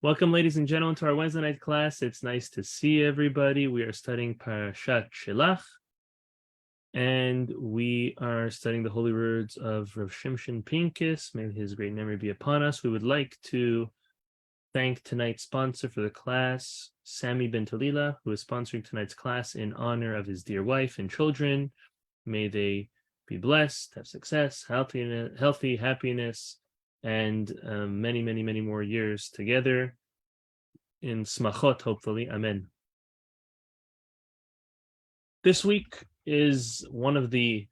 Welcome, ladies and gentlemen, to our Wednesday night class. It's nice to see everybody. We are studying Parashat Shelach, and we are studying the holy words of Rav Shimshon Pincus. May his great memory be upon us. We would like to thank tonight's sponsor for the class, Sami Ben Talila, who is sponsoring tonight's class in honor of his dear wife and children. May they be blessed, have success, healthy happiness, and many, many, many more years together in smachot, hopefully. Amen. This week is one of the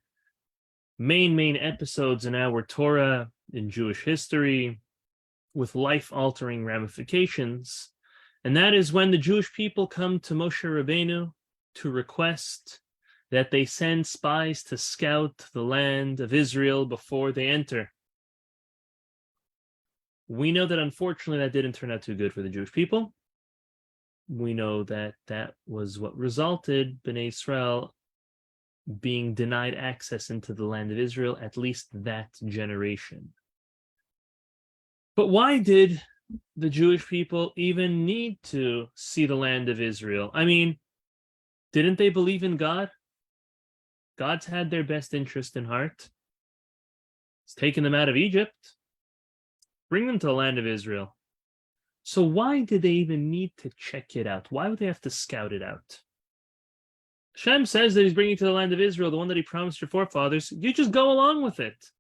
main episodes in our Torah in Jewish history with life-altering ramifications, and that is when the Jewish people come to Moshe Rabbeinu to request that they send spies to scout the land of Israel before they enter. We know that unfortunately that didn't turn out too good for the Jewish people. We know that that was what resulted Bnei Israel being denied access into the land of Israel, at least that generation. But why did the Jewish people even need to see the land of Israel? I mean, didn't they believe in God? God's had their best interest in heart. He's taken them out of Egypt. Bring them to the land of Israel. So why did they even need to check it out? Why would they have to scout it out? Hashem says that he's bringing you to the land of Israel, the one that he promised your forefathers. You just go along with it.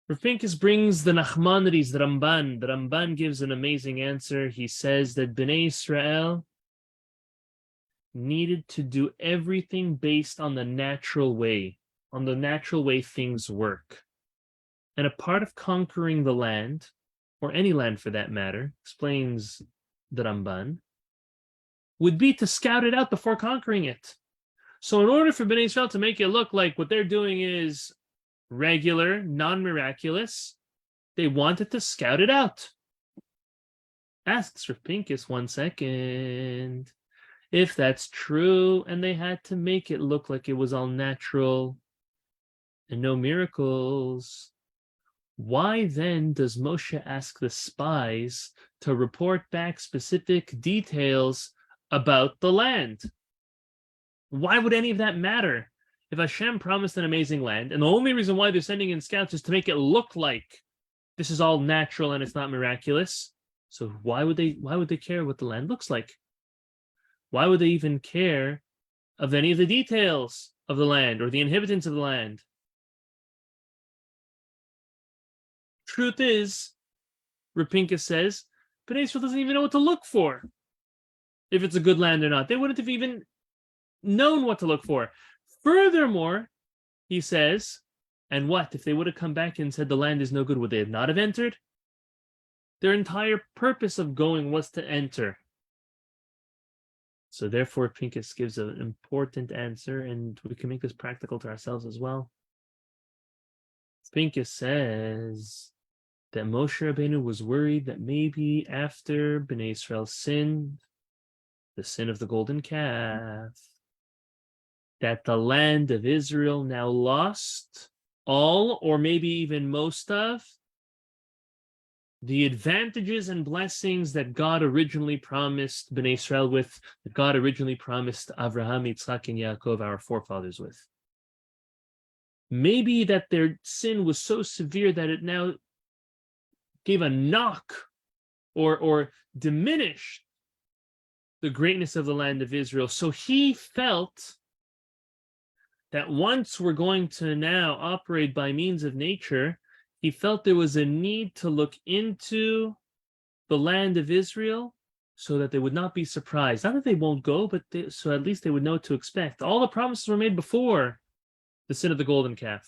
Rav Pincus brings the Nachmanides, the Ramban. The Ramban gives an amazing answer. He says that Bnei Israel needed to do everything based on the natural way things work. And a part of conquering the land, or any land for that matter, explains the Ramban, would be to scout it out before conquering it. So in order for Bnei Israel to make it look like what they're doing is regular, non-miraculous, they wanted to scout it out. Asks Rav Pincus, 1 second. If that's true, and they had to make it look like it was all natural and no miracles, why then does Moshe ask the spies to report back specific details about the land? Why would any of that matter? If Hashem promised an amazing land, and the only reason why they're sending in scouts is to make it look like this is all natural and it's not miraculous, so why would they care what the land looks like? Why would they even care of any of the details of the land or the inhabitants of the land? Truth is, Rav Pincus says, Bnei Israel doesn't even know what to look for. If it's a good land or not. They wouldn't have even known what to look for. Furthermore, he says, and what? If they would have come back and said the land is no good, would they have not have entered? Their entire purpose of going was to enter. So therefore, Pincus gives an important answer, and we can make this practical to ourselves as well. Pincus says that Moshe Rabbeinu was worried that maybe after Bnei Israel sinned, the sin of the golden calf, that the land of Israel now lost all, or maybe even most of, the advantages and blessings that God originally promised Bnei Israel with, that God originally promised Avraham, Yitzchak, and Yaakov, our forefathers, with. Maybe that their sin was so severe that it now gave a knock or diminished the greatness of the land of Israel. So he felt that once we're going to now operate by means of nature, he felt there was a need to look into the land of Israel so that they would not be surprised. Not that they won't go, but so at least they would know what to expect. All the promises were made before the sin of the golden calf.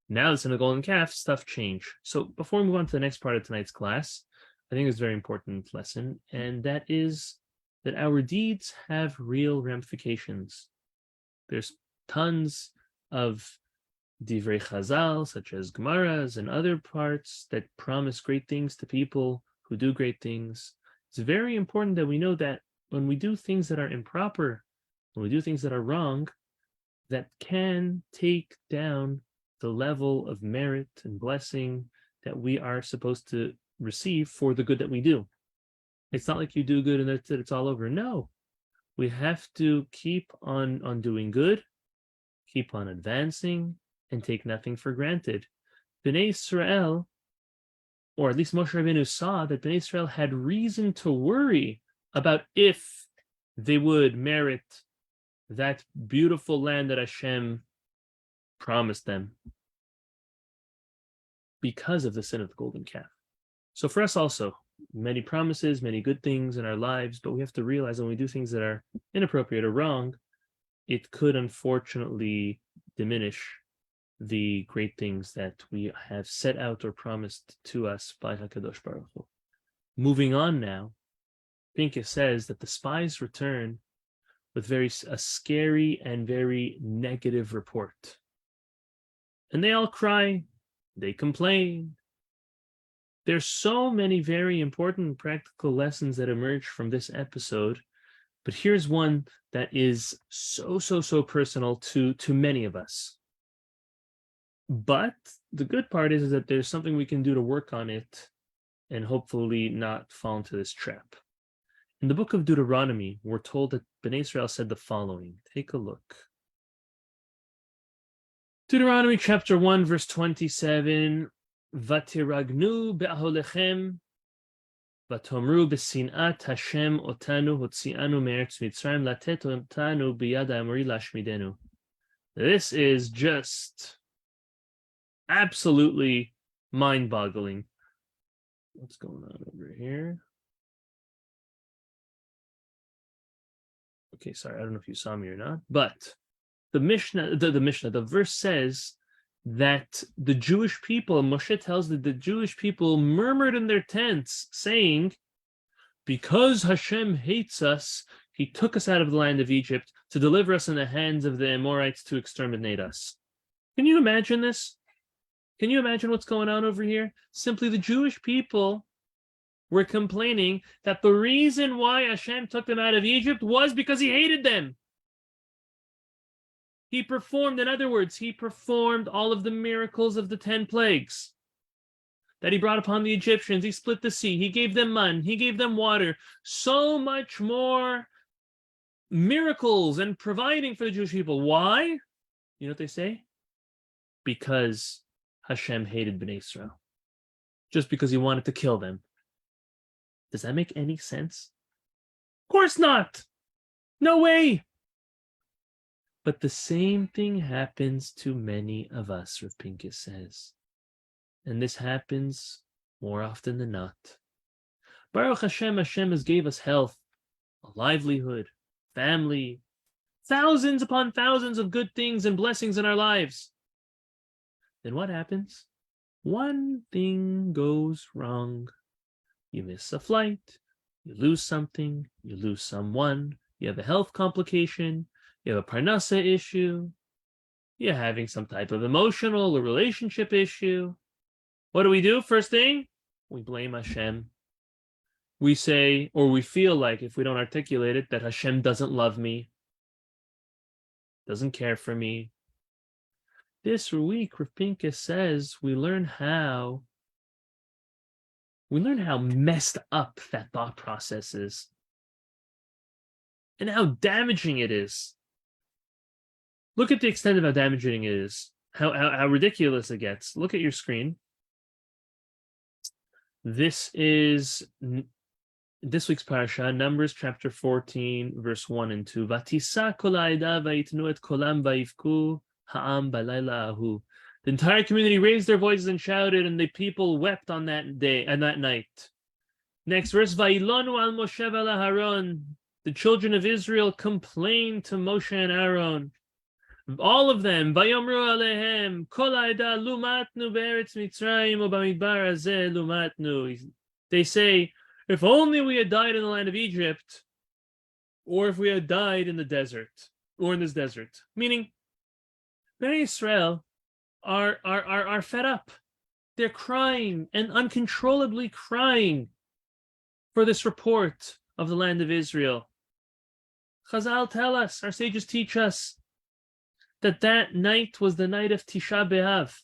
Now the sin of the golden calf, stuff changed. So before we move on to the next part of tonight's class, I think it's a very important lesson, and that is that our deeds have real ramifications. There's tons of divrei chazal, such as Gemaras and other parts, that promise great things to people who do great things. It's very important that we know that when we do things that are improper, when we do things that are wrong, that can take down the level of merit and blessing that we are supposed to receive for the good that we do. It's not like you do good and that's it, it's all over. No, we have to keep on doing good, keep on advancing, and take nothing for granted. Bnei Israel, or at least Moshe Rabbeinu, saw that Bnei Israel had reason to worry about if they would merit that beautiful land that Hashem promised them because of the sin of the golden calf. So for us also, many promises, many good things in our lives, but we have to realize when we do things that are inappropriate or wrong, it could unfortunately diminish the great things that we have set out or promised to us by HaKadosh Baruch Hu. Moving on now, Pincus says that the spies return with a scary and very negative report. And they all cry, they complain. There's so many very important practical lessons that emerge from this episode, but here's one that is so personal to many of us. But the good part is that there's something we can do to work on it and hopefully not fall into this trap. In the book of Deuteronomy, we're told that Bnei Israel said the following. Take a look. Deuteronomy chapter 1, verse 27. Vatiragnu be'aholechem vatomru besinat Hashem otanu hotzianu me'eretz Mitzrayim latet otanu biyad ha'amori lashmidenu. This is just absolutely mind-boggling. What's going on over here? Okay, sorry, I don't know if you saw me or not, but the verse says that the Jewish people, Moshe tells that the Jewish people murmured in their tents, saying, because Hashem hates us, he took us out of the land of Egypt to deliver us in the hands of the Amorites to exterminate us. Can you imagine this? Can you imagine what's going on over here? Simply the Jewish people were complaining that the reason why Hashem took them out of Egypt was because he hated them. He performed all of the miracles of the 10 plagues that he brought upon the Egyptians. He split the sea. He gave them manna. He gave them water. So much more miracles and providing for the Jewish people. Why? You know what they say? Because Hashem hated Bnei Israel. Just because he wanted to kill them. Does that make any sense? Of course not. No way. But the same thing happens to many of us, Rav Pincus says. And this happens more often than not. Baruch Hashem, Hashem has gave us health, a livelihood, family, thousands upon thousands of good things and blessings in our lives. Then what happens? One thing goes wrong. You miss a flight, you lose something, you lose someone, you have a health complication, you have a parnasa issue, you're having some type of emotional or relationship issue. What do we do? First thing, we blame Hashem. We say, or we feel like, if we don't articulate it, that Hashem doesn't love me, doesn't care for me. This week, Rav Pincus says we learn how messed up that thought process is and how damaging it is. Look at the extent of how damaging it is, how ridiculous it gets. Look at your screen. This is this week's Parashat, Numbers chapter 14, verse 1 and 2. Vatisa kol ha'eda vayitnu et kolam vayivku ha'am balayla ahu. The entire community raised their voices and shouted, and the people wept on that day and that night. Next verse, Vayilonu al Moshe v'al Aharon. The children of Israel complained to Moshe and Aaron. All of them, Vayomru alehem, kol ha'eda lumatnu be'eretz Mitzrayim o b'midbar hazeh lumatnu. They say, if only we had died in the land of Egypt, or if we had died in the desert, or in this desert. Meaning, Bnei Israel are fed up. They're crying and uncontrollably crying for this report of the land of Israel. Chazal tell us, our sages teach us, that night was the night of Tisha B'Av.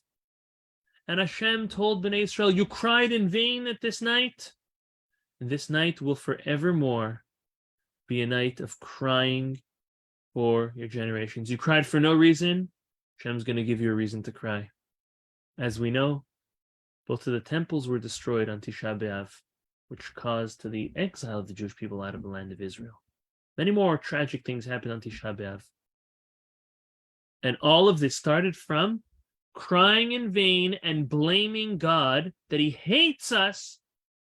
And Hashem told Bnei Israel, you cried in vain at this night. And this night will forevermore be a night of crying for your generations. You cried for no reason. Hashem's going to give you a reason to cry. As we know, both of the temples were destroyed on Tisha B'Av, which caused the exile of the Jewish people out of the land of Israel. Many more tragic things happened on Tisha B'Av. And all of this started from crying in vain and blaming God that he hates us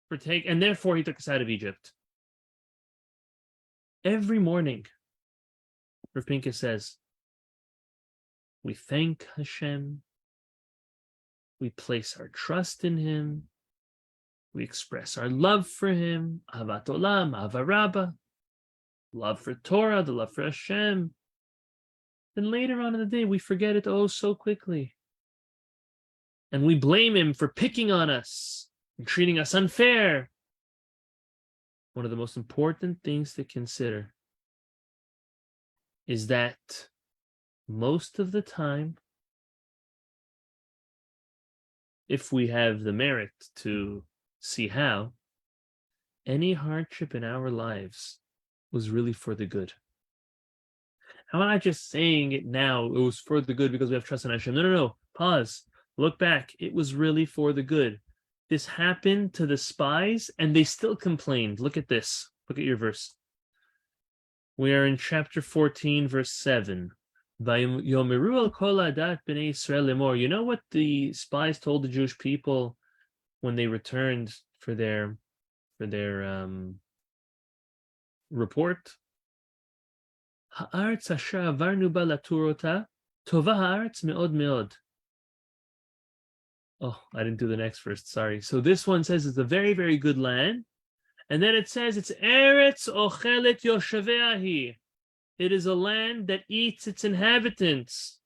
for and therefore he took us out of Egypt. Every morning, Rav Pincus says, we thank Hashem, we place our trust in him, we express our love for him, Ahavat Olam, Ahava Rabbah, love for Torah, the love for Hashem. Then later on in the day, we forget it oh so quickly. And we blame him for picking on us and treating us unfair. One of the most important things to consider is that most of the time, if we have the merit to see how, any hardship in our lives was really for the good. I'm not just saying it now, it was for the good because we have trust in Hashem. No. Pause. Look back. It was really for the good. This happened to the spies and they still complained. Look at this. Look at your verse. We are in chapter 14, verse 7. You know what the spies told the Jewish people when they returned for their report? Ha'aretz asher avarnu ba laturota, tova ha'aretz me'od me'od. Oh, I didn't do the next verse, sorry. So this one says it's a very, very good land. And then it says it's Eretz ochelet yosheveahi. It is a land that eats its inhabitants.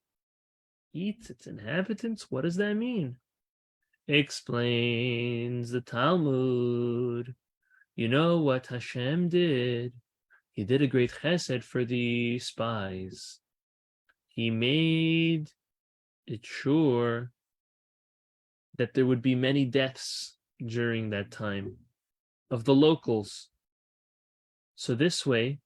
Eats its inhabitants? What does that mean? Explains the Talmud. You know what Hashem did? He did a great chesed for the spies. He made it sure that there would be many deaths during that time of the locals. So this way,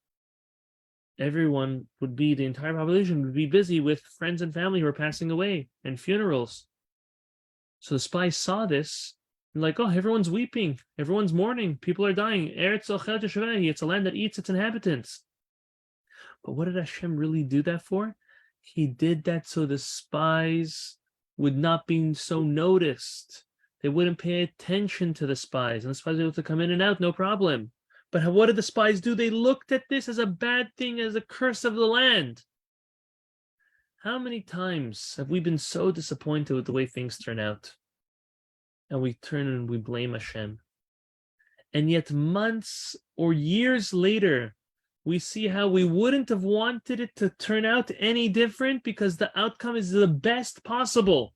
everyone would be, the entire population would be busy with friends and family who are passing away and funerals. So the spies saw this, and like, oh, everyone's weeping, everyone's mourning, people are dying. Eretz ochel teshuvehi, it's a land that eats its inhabitants. But what did Hashem really do that for? He did that so the spies would not be so noticed. They wouldn't pay attention to the spies, and the spies were able to come in and out, no problem. But what did the spies do? They looked at this as a bad thing, as a curse of the land. How many times have we been so disappointed with the way things turn out? And we turn and we blame Hashem. And yet months or years later, we see how we wouldn't have wanted it to turn out any different because the outcome is the best possible.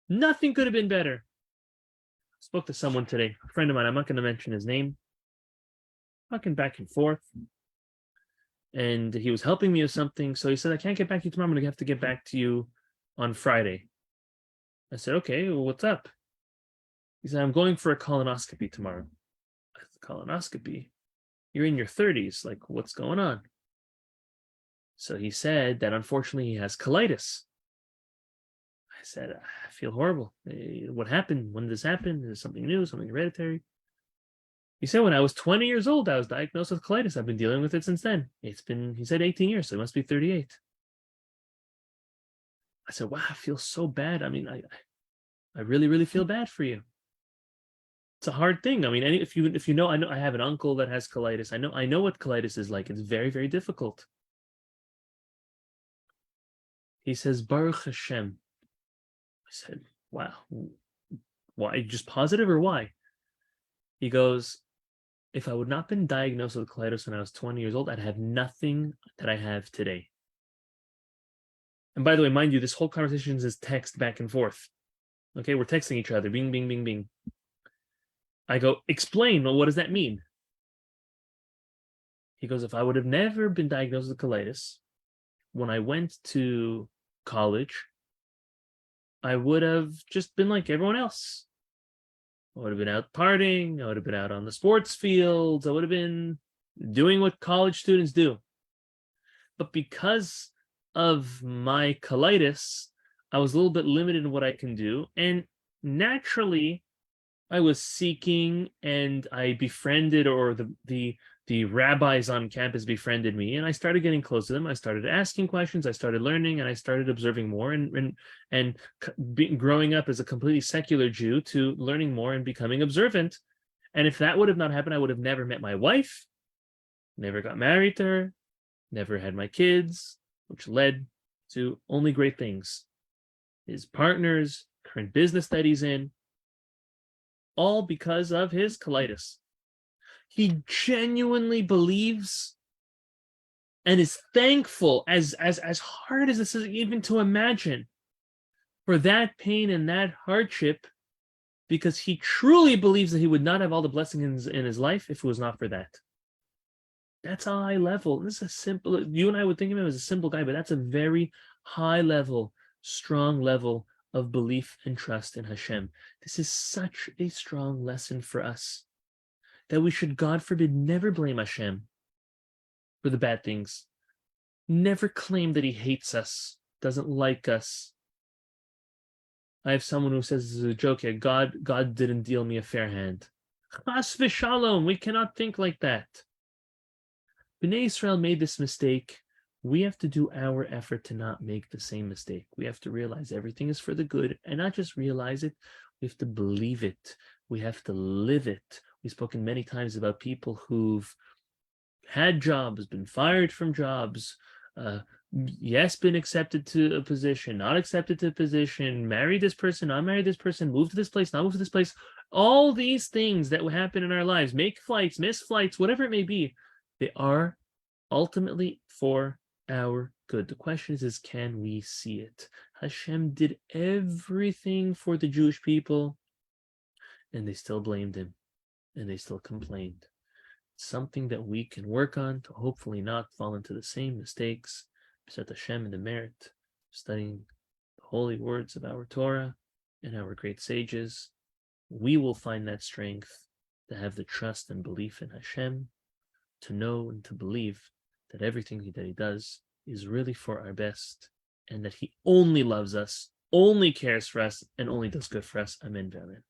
Nothing could have been better. I spoke to someone today, a friend of mine, I'm not going to mention his name, talking back and forth. And he was helping me with something. So he said, I can't get back to you tomorrow. I'm going to have to get back to you on Friday. I said, okay, well, what's up? He said, I'm going for a colonoscopy tomorrow. I said, colonoscopy? You're in your 30s. Like, what's going on? So he said that unfortunately he has colitis. I said, I feel horrible. What happened? When did this happen? Is it something new, something hereditary? He said, when I was 20 years old, I was diagnosed with colitis. I've been dealing with it since then. It's been, he said, 18 years, so it must be 38. I said, wow, I feel so bad. I mean, I really, really feel bad for you. It's a hard thing. I mean, if you know, I have an uncle that has colitis. I know what colitis is like. It's very, very difficult. He says, Baruch Hashem. I said, wow, why? Just positive or why? He goes, if I would not been diagnosed with colitis when I was 20 years old, I'd have nothing that I have today. And by the way, mind you, this whole conversation is text back and forth. Okay, we're texting each other, bing, bing, bing, bing. I go, explain, well, what does that mean? He goes, if I would have never been diagnosed with colitis, when I went to college, I would have just been like everyone else. I would have been out partying. I would have been out on the sports fields. I would have been doing what college students do. But because of my colitis, I was a little bit limited in what I can do. And naturally, I was seeking, and I befriended, or the rabbis on campus befriended me, and I started getting close to them. I started asking questions, I started learning, and I started observing more, and growing up as a completely secular Jew to learning more and becoming observant. And if that would have not happened, I would have never met my wife, never got married to her, never had my kids, which led to only great things. His partners, current business that he's in, all because of his colitis. He genuinely believes and is thankful, as hard as this is even to imagine, for that pain and that hardship, because he truly believes that he would not have all the blessings in his life if it was not for that. That's a high level. This is a simple, you and I would think of him as a simple guy, but that's a very high level, strong level of belief and trust in Hashem. This is such a strong lesson for us, that we should, God forbid, never blame Hashem for the bad things. Never claim that he hates us, doesn't like us. I have someone who says, this is a joke here, God didn't deal me a fair hand. Chas v'shalom, we cannot think like that. Bnei Israel made this mistake. We have to do our effort to not make the same mistake. We have to realize everything is for the good, and not just realize it, we have to believe it. We have to live it. We've spoken many times about people who've had jobs, been fired from jobs, yes, been accepted to a position, not accepted to a position, married this person, not married this person, moved to this place, not moved to this place. All these things that will happen in our lives, make flights, miss flights, whatever it may be, they are ultimately for our good. The question is can we see it? Hashem did everything for the Jewish people, and they still blamed him, and they still complained. It's something that we can work on to hopefully not fall into the same mistakes. B'ezrat Hashem, in the merit of studying the holy words of our Torah and our great sages, we will find that strength to have the trust and belief in Hashem, to know and to believe that everything that he does is really for our best, and that he only loves us, only cares for us, and only does good for us. Amen. Amen.